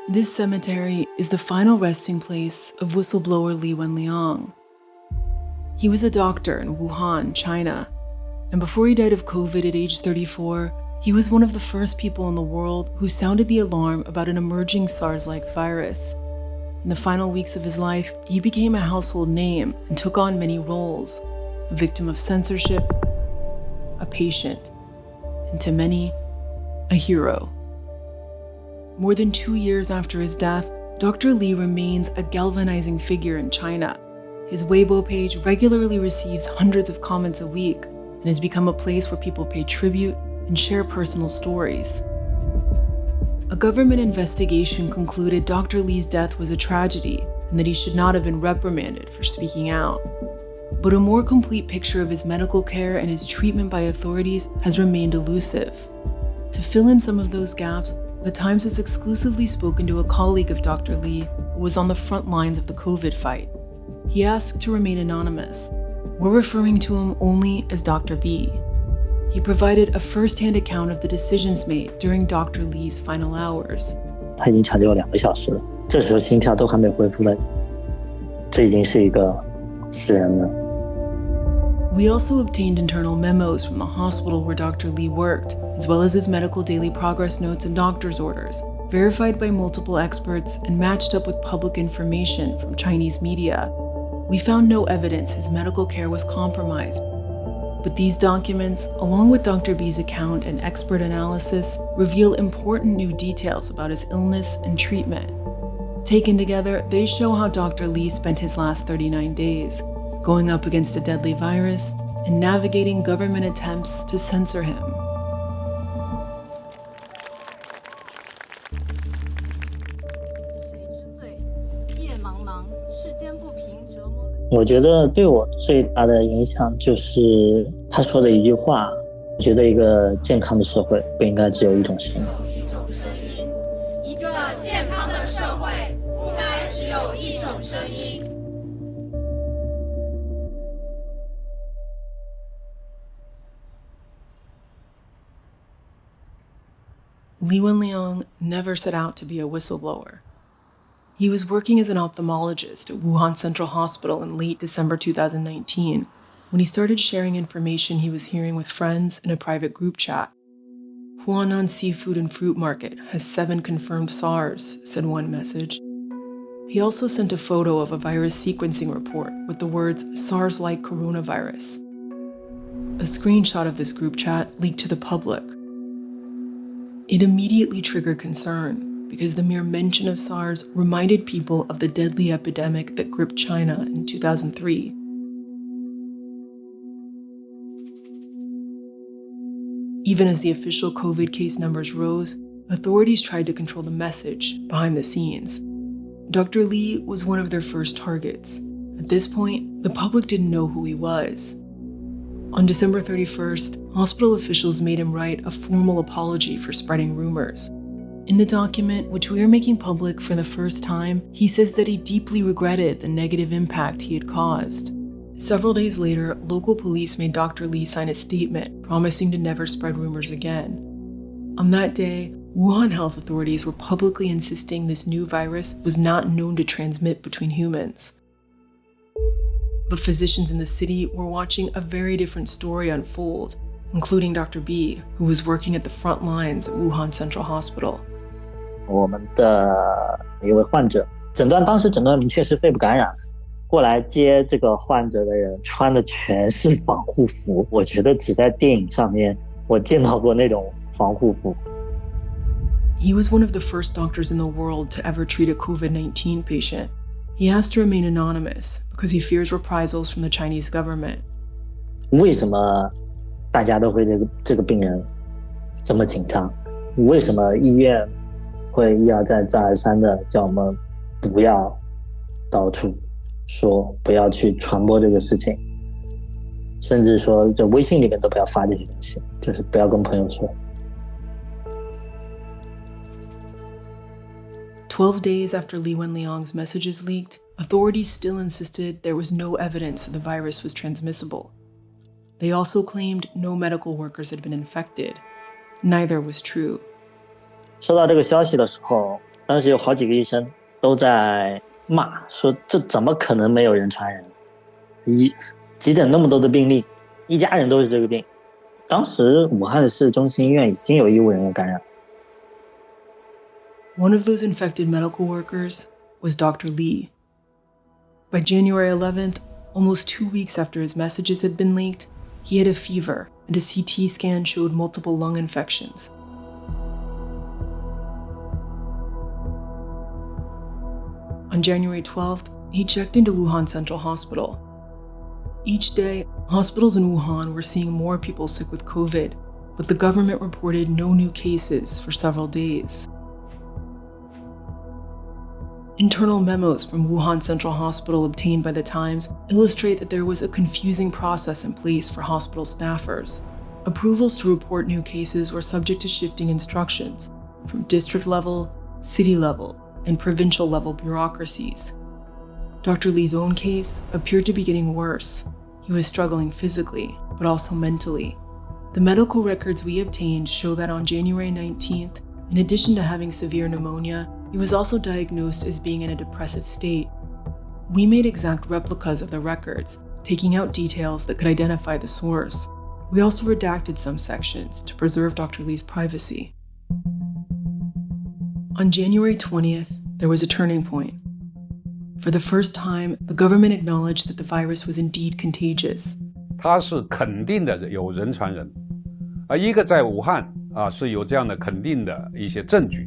This cemetery is the final resting place of whistleblower Li Wenliang. He was a doctor in Wuhan, China, and before he died of COVID at age 34, he was one of the first people in the world who sounded the alarm about an emerging SARS-like virus. In the final weeks of his life, he became a household name and took on many roles: a victim of censorship, a patient, and to many, a hero. More than 2 years after his death, Dr. Li remains a galvanizing figure in China. His Weibo page regularly receives hundreds of comments a week and has become a place where people pay tribute and share personal stories. A government investigation concluded Dr. Li's death was a tragedy and that he should not have been reprimanded for speaking out. But a more complete picture of his medical care and his treatment by authorities has remained elusive. To fill in some of those gaps, The Times has exclusively spoken to a colleague of Dr. Li who was on the front lines of the COVID fight. He asked to remain anonymous. We're referring to him only as Dr. B. He provided a first-hand account of the decisions made during Dr. Li's final hours. 他已经抢救了2个小时了，这时候心跳都还没恢复呢，这已经是一个死人了。 We also obtained internal memos from the hospital where Dr. Li worked, as well as his medical daily progress notes and doctor's orders, verified by multiple experts and matched up with public information from Chinese media. We found no evidence his medical care was compromised. But these documents, along with Dr. B's account and expert analysis, reveal important new details about his illness and treatment. Taken together, they show how Dr. Li spent his last 39 days, going up against a deadly virus and navigating government attempts to censor him. 我觉得对我最大的影响就是他说的一句话，我觉得一个健康的社会不应该只有一种声音。一个健康的社会不该只有一种声音。 Li Wenliang never set out to be a whistleblower. He was working as an ophthalmologist at Wuhan Central Hospital in late December 2019 when he started sharing information he was hearing with friends in a private group chat. Huanan Seafood and Fruit Market has 7 confirmed SARS, said one message. He also sent a photo of a virus sequencing report with the words SARS-like coronavirus. A screenshot of this group chat leaked to the public. It immediately triggered concern because the mere mention of SARS reminded people of the deadly epidemic that gripped China in 2003. Even as the official COVID case numbers rose, authorities tried to control the message behind the scenes. Dr. Li was one of their first targets. At this point, the public didn't know who he was. On December 31st, hospital officials made him write a formal apology for spreading rumors. In the document, which we are making public for the first time, he says that he deeply regretted the negative impact he had caused. Several days later, local police made Dr. Li sign a statement promising to never spread rumors again. On that day, Wuhan health authorities were publicly insisting this new virus was not known to transmit between humans. But physicians in the city were watching a very different story unfold, including Dr. B, who was working at the front lines at Wuhan Central Hospital. 我们的一位患者当时诊断明确是肺部感染，过来接这个患者的人穿的全是防护服，我觉得只在电影上面我见到过那种防护服。 He was one of the first doctors in the world to ever treat a COVID-19 patient. He asked to remain anonymous because he fears reprisals from the Chinese government. 为什么大家都会这个病人这么紧张？为什么医院会一而再再而三的叫我们不要到处说，不要去传播这个事情，甚至说就微信里面都不要发这些东西，就是不要跟朋友说。 12 days after Li Wenliang's messages leaked, authorities still insisted there was no evidence that the virus was transmissible. They also claimed no medical workers had been infected. Neither was true. 收到这个消息的时候，当时有好几个医生都在骂，说这怎么可能没有人传染？急诊那么多的病例，一家人都是这个病。当时武汉市中心医院已经有医务人员感染。One of those infected medical workers was Dr. Li. By January 11th, almost 2 weeks after his messages had been leaked, he had a fever, and a CT scan showed multiple lung infections. On January 12th, he checked into Wuhan Central Hospital. Each day, hospitals in Wuhan were seeing more people sick with COVID, but the government reported no new cases for several days. Internal memos from Wuhan Central Hospital obtained by the Times illustrate that there was a confusing process in place for hospital staffers. Approvals to report new cases were subject to shifting instructions from district level, city level, and provincial level bureaucracies. Dr. Li's own case appeared to be getting worse. He was struggling physically, but also mentally. The medical records we obtained show that on January 19th, in addition to having severe pneumonia, he was also diagnosed as being in a depressive state. We made exact replicas of the records, taking out details that could identify the source. We also redacted some sections to preserve Dr. Li's privacy. On January 20th, there was a turning point. For the first time, the government acknowledged that the virus was indeed contagious. 它是肯定的有人传人，而一个在武汉是有这样的肯定的一些证据。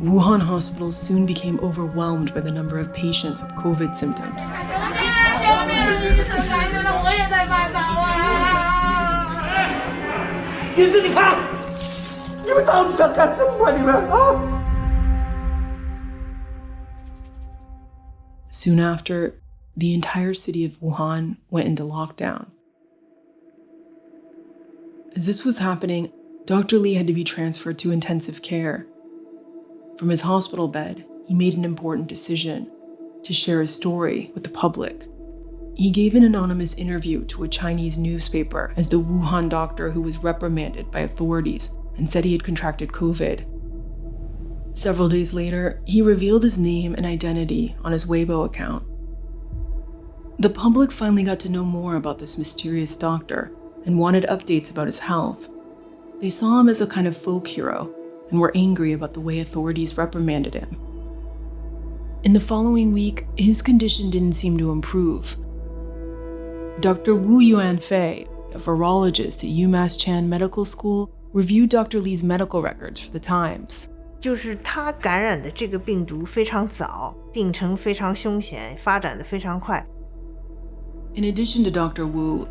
Wuhan hospitals soon became overwhelmed by the number of patients with COVID symptoms. 你们到底想干什么？你们啊！ Soon after, the entire city of Wuhan went into lockdown. As this was happening, Dr. Li had to be transferred to intensive care. From his hospital bed, he made an important decision: to share his story with the public. He gave an anonymous interview to a Chinese newspaper as the Wuhan doctor who was reprimanded by authorities and said he had contracted COVID. Several days later, he revealed his name and identity on his Weibo account. The public finally got to know more about this mysterious doctor and wanted updates about his health. They saw him as a kind of folk hero and were angry about the way authorities reprimanded him. In the following week, his condition didn't seem to improve. Dr. Wu Yuanfei, a virologist at UMass Chan Medical School, reviewed Dr. Li's medical records for the Times. 就是他感染的这个病毒非常早，病程非常凶险，发展得非常快。 In addition to Dr. Wu,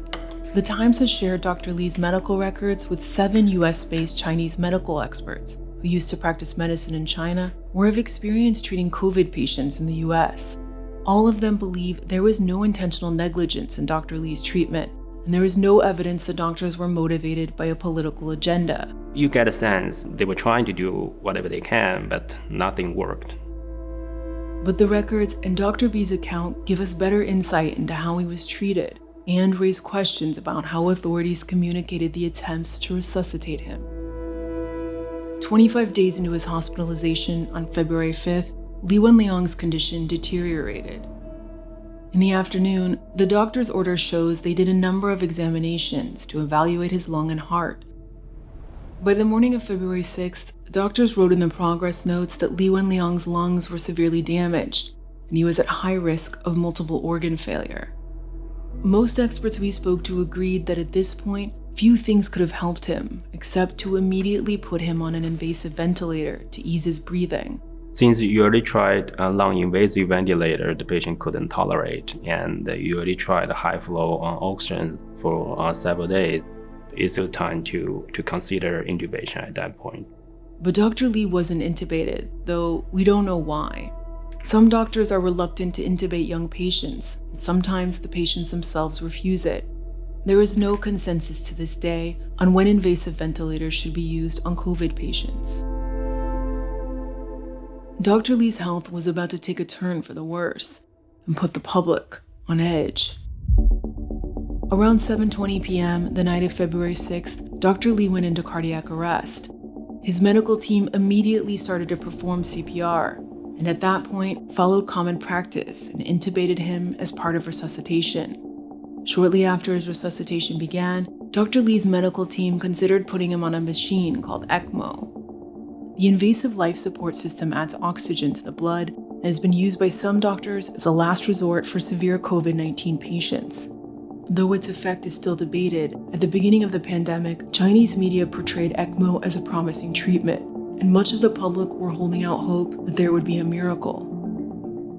the Times has shared Dr. Li's medical records with 7 US-based Chinese medical experts who used to practice medicine in China or have experience treating COVID patients in the US. All of them believe there was no intentional negligence in Dr. Li's treatment, and there is no evidence the doctors were motivated by a political agenda. You get a sense they were trying to do whatever they can, but nothing worked. But the records and Dr. B's account give us better insight into how he was treated and raise questions about how authorities communicated the attempts to resuscitate him. 25 days into his hospitalization on February 5th, Li Wenliang's condition deteriorated. In the afternoon, the doctor's order shows they did a number of examinations to evaluate his lung and heart. By the morning of February 6th, doctors wrote in the progress notes that Li Wenliang's lungs were severely damaged, and he was at high risk of multiple organ failure. Most experts we spoke to agreed that at this point, few things could have helped him, except to immediately put him on an invasive ventilator to ease his breathing. Since you already tried a lung-invasive ventilator, the patient couldn't tolerate, and you already tried high-flow oxygen for several days, it's a time to consider intubation at that point. But Dr. Li wasn't intubated, though we don't know why. Some doctors are reluctant to intubate young patients, and sometimes the patients themselves refuse it. There is no consensus to this day on when invasive ventilators should be used on COVID patients. Dr. Li's health was about to take a turn for the worse and put the public on edge. Around 7:20 p.m., the night of February 6th, Dr. Li went into cardiac arrest. His medical team immediately started to perform CPR, and at that point followed common practice and intubated him as part of resuscitation. Shortly after his resuscitation began, Dr. Lee's medical team considered putting him on a machine called ECMO. The invasive life support system adds oxygen to the blood and has been used by some doctors as a last resort for severe COVID-19 patients. Though its effect is still debated, at the beginning of the pandemic, Chinese media portrayed ECMO as a promising treatment, and much of the public were holding out hope that there would be a miracle.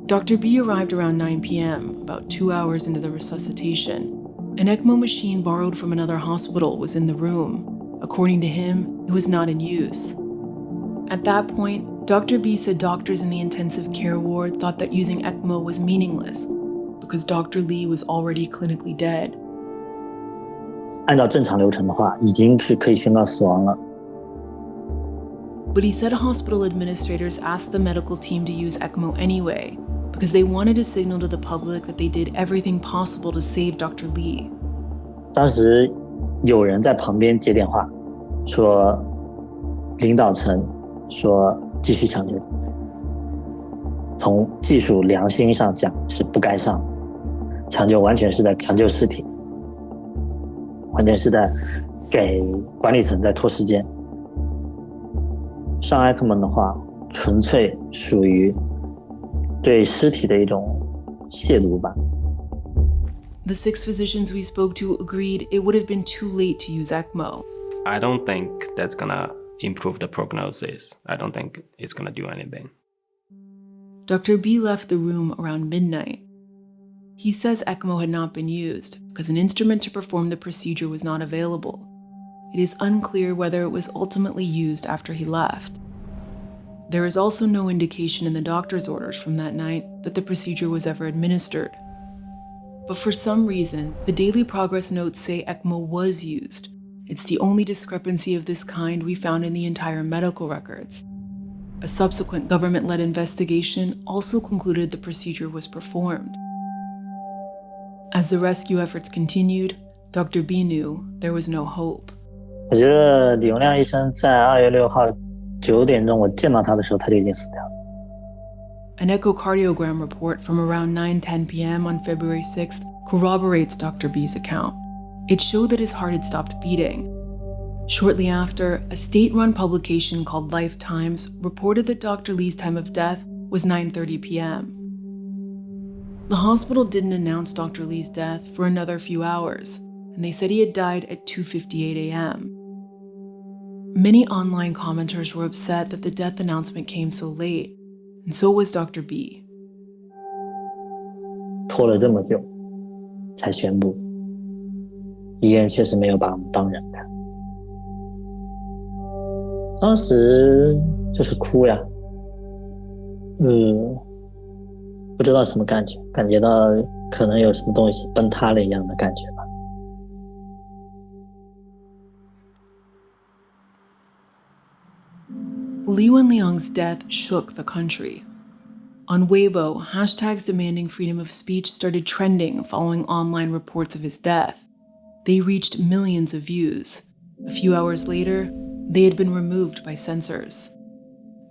Dr. B arrived around 9 p.m., about 2 hours into the resuscitation. An ECMO machine borrowed from another hospital was in the room. According to him, it was not in use. At that point, Dr. B said doctors in the intensive care ward thought that using ECMO was meaningless because Dr. Lee was already clinically dead. 按照正常流程的话，已经是可以宣告死亡了。But he said hospital administrators asked the medical team to use ECMO anyway because they wanted to signal to the public that they did everything possible to save Dr. Lee. 当时有人在旁边接电话，说领导层说继续抢救，从技术良心上讲是不该上，抢救完全是在抢救尸体，完全是在给管理层在拖时间。上 ECMO 的话，纯粹属于对尸体的一种亵渎吧。The 6 physicians we spoke to agreed it would have been too late to use ECMO. I don't think that's gonna improve the prognosis. I don't think it's gonna do anything. Dr. B left the room around midnight. He says ECMO had not been used because an instrument to perform the procedure was not available. It is unclear whether it was ultimately used after he left. There is also no indication in the doctor's orders from that night that the procedure was ever administered. But for some reason, the daily progress notes say ECMO was used. It's the only discrepancy of this kind we found in the entire medical records. A subsequent government-led investigation also concluded the procedure was performed. As the rescue efforts continued, Dr. B knew there was no hope. 我觉得李文亮医生在2月6号9点钟我见到他的时候，他就已经死掉了。An echocardiogram report from around 9:10 p.m. on February 6th corroborates Dr. B's account. It showed that his heart had stopped beating. Shortly after, a state-run publication called Life Times reported that Dr. Lee's time of death was 9:30 p.m. The hospital didn't announce Dr. Lee's death for another few hours, and they said he had died at 2:58 a.m. Many online commenters were upset that the death announcement came so late, and so was Dr. B. 拖了这么久才宣布，医院确实没有把我们当人看。当时就是哭呀，不知道什么感觉，感觉到可能有什么东西崩塌了一样的感觉吧。Li Wenliang's death shook the country. On Weibo, hashtags demanding freedom of speech started trending following online reports of his death. They reached millions of views. A few hours later, they had been removed by censors.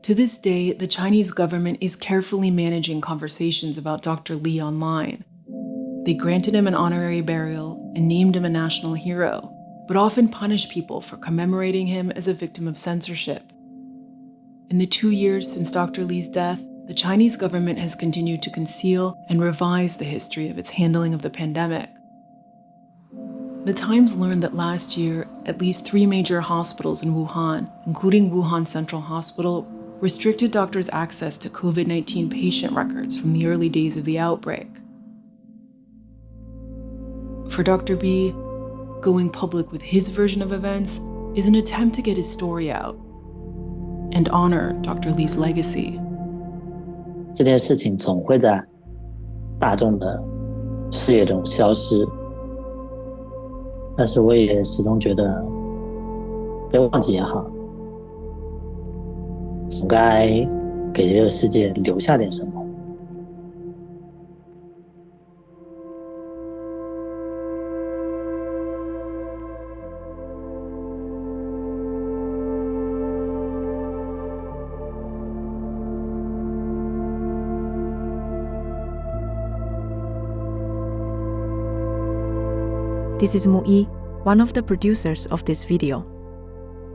To this day, the Chinese government is carefully managing conversations about Dr. Li online. They granted him an honorary burial and named him a national hero, but often punish people for commemorating him as a victim of censorship. In the 2 years since Dr. Li's death, the Chinese government has continued to conceal and revise the history of its handling of the pandemic. The Times learned that last year, at least 3 major hospitals in Wuhan, including Wuhan Central Hospital, restricted doctors' access to COVID-19 patient records from the early days of the outbreak. For Dr. B, going public with his version of events is an attempt to get his story out and honor Dr. Li's legacy. 这件事情总会在大众的视野中消失，但是我也始终觉得，别忘记也好，总该给这个世界留下点什么。this is Mu Yi, one of the producers of this video.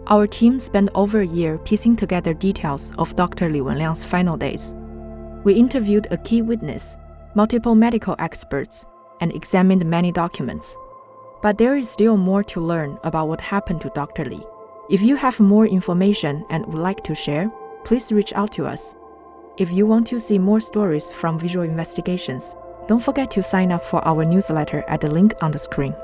Our team spent over a year piecing together details of Dr. Li Wenliang's final days. We interviewed a key witness, multiple medical experts, and examined many documents. But there is still more to learn about what happened to Dr. Li. If you have more information and would like to share, please reach out to us. If you want to see more stories from visual investigations, don't forget to sign up for our newsletter at the link on the screen.